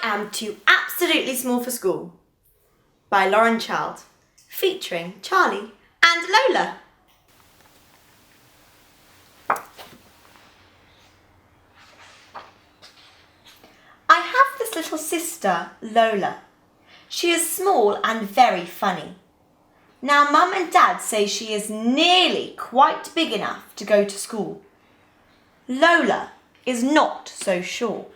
am too absolutely small for school by Lauren Child, featuring Charlie and Lola. I have this little sister, Lola. She is small and very funny. Now, Mum and Dad say she is nearly quite big enough to go to school. Lola is not so sure.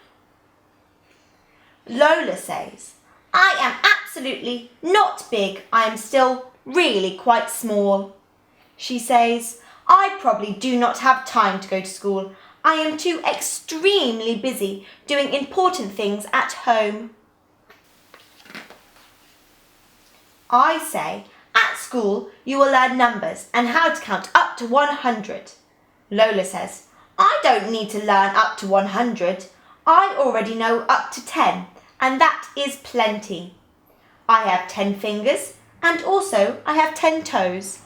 Lola says, I am absolutely not big. I am still really quite small. She says, I probably do not have time to go to school. I am too extremely busy doing important things at home. I say, at school you will learn numbers and how to count up to 100. Lola says, I don't need to learn up to 100. I already know up to 10, and that is plenty. I have 10 fingers, and also I have 10 toes,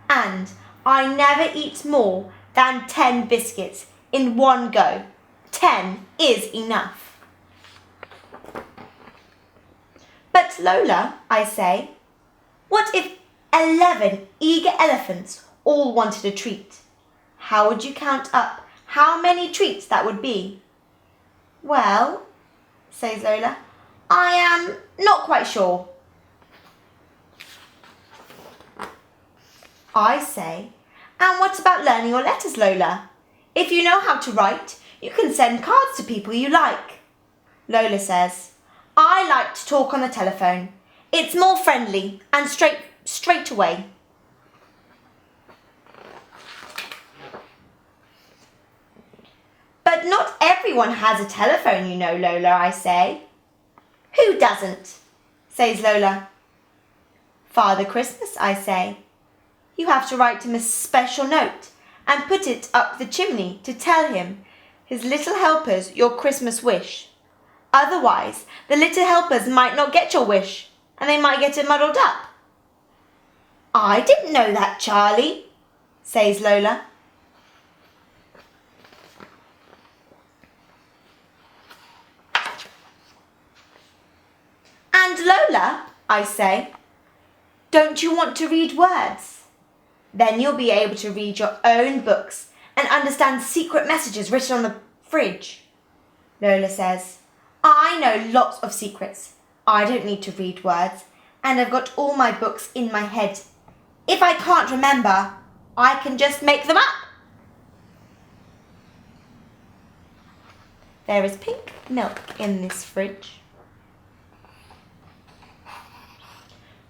and I never eat more than 10 biscuits in one go. 10 is enough. But Lola, I say, what if 11 eager elephants all wanted a treat? How would you count up how many treats that would be? Well, says Lola, I am not quite sure. I say, and what about learning your letters, Lola? If you know how to write, you can send cards to people you like. Lola says, I like to talk on the telephone. It's more friendly and straight away. But not everyone has a telephone, you know, Lola, I say. Who doesn't? Says Lola. Father Christmas, I say. You have to write him a special note and put it up the chimney to tell him, his little helpers, your Christmas wish. Otherwise, the little helpers might not get your wish and they might get it muddled up. I didn't know that, Charlie, says Lola. And Lola, I say, don't you want to read words? Then you'll be able to read your own books and understand secret messages written on the fridge. Lola says, I know lots of secrets. I don't need to read words, and I've got all my books in my head. If I can't remember, I can just make them up. There is pink milk in this fridge.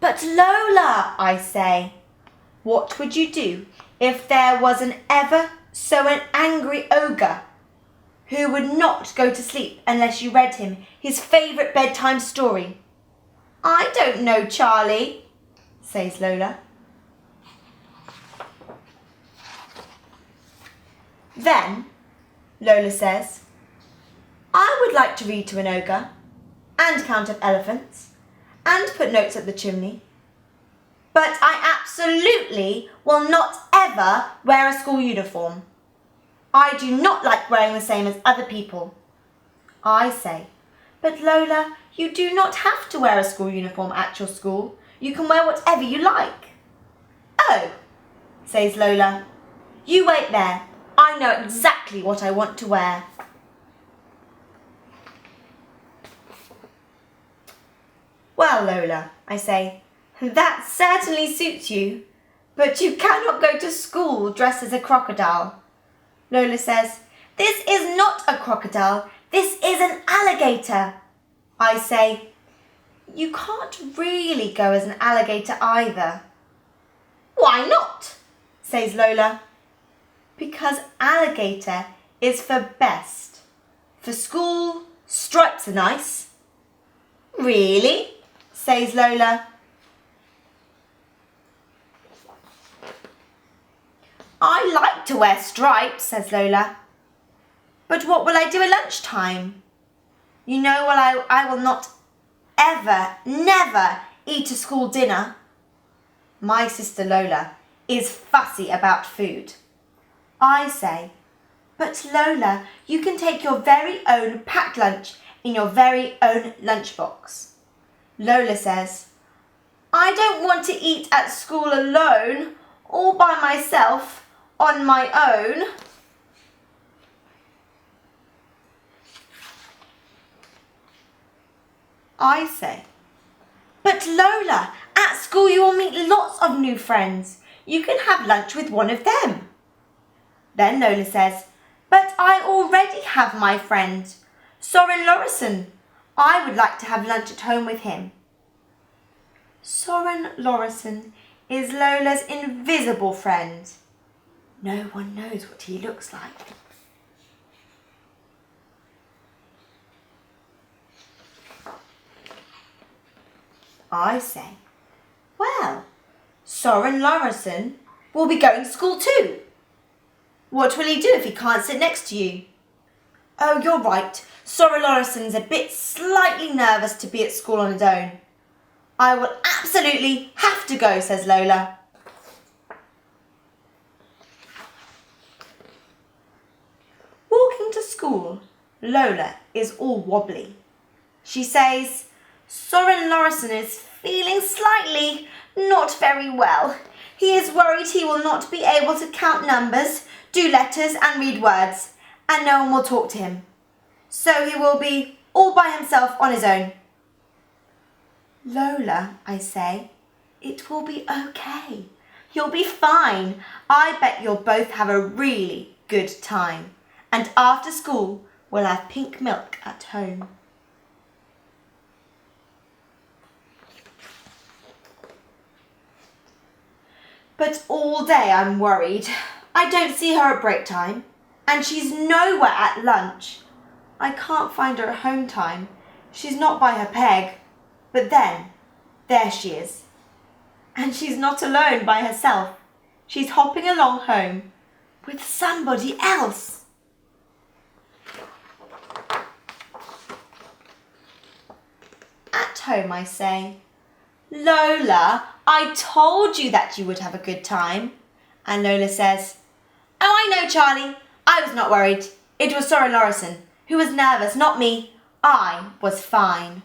But Lola, I say, what would you do if there was an angry ogre who would not go to sleep unless you read him his favourite bedtime story? I don't know, Charlie, says Lola. Then Lola says, I would like to read to an ogre and count up elephants and put notes at the chimney. But I absolutely will not ever wear a school uniform. I do not like wearing the same as other people. I say, but Lola, you do not have to wear a school uniform at your school. You can wear whatever you like. Oh, says Lola, you wait there. I know exactly what I want to wear. Well, Lola, I say, that certainly suits you, but you cannot go to school dressed as a crocodile. Lola says, this is not a crocodile, this is an alligator. I say, you can't really go as an alligator either. Why not? Says Lola. Because alligator is for best. For school, stripes are nice. Really? Says Lola. I like to wear stripes, says Lola. But what will I do at lunchtime? You know, well, I will not never eat a school dinner. My sister Lola is fussy about food. I say, but Lola, you can take your very own packed lunch in your very own lunchbox. Lola says, I don't want to eat at school alone, all by myself, on my own. I say, but Lola, at school you will meet lots of new friends. You can have lunch with one of them. Then Lola says, but I already have my friend, Soren Lorensen. I would like to have lunch at home with him. Soren Lorensen is Lola's invisible friend. No one knows what he looks like. I say, well, Soren Lorensen will be going to school too. What will he do if he can't sit next to you? Oh, you're right. Soren Lorensen's a bit slightly nervous to be at school on his own. I will absolutely have to go, says Lola. Walking to school, Lola is all wobbly. She says, Soren Lorensen is feeling slightly not very well. He is worried he will not be able to count numbers, do letters and read words, and no one will talk to him. So he will be all by himself on his own. Lola, I say, it will be okay. You'll be fine. I bet you'll both have a really good time. And after school, we'll have pink milk at home. But all day I'm worried. I don't see her at break time, and she's nowhere at lunch. I can't find her at home time. She's not by her peg. But then, there she is. And she's not alone by herself. She's hopping along home with somebody else. At home, I say, Lola, I told you that you would have a good time. And Lola says, oh, I know, Charlie. I was not worried. It was Soren Lorensen who was nervous, not me. I was fine.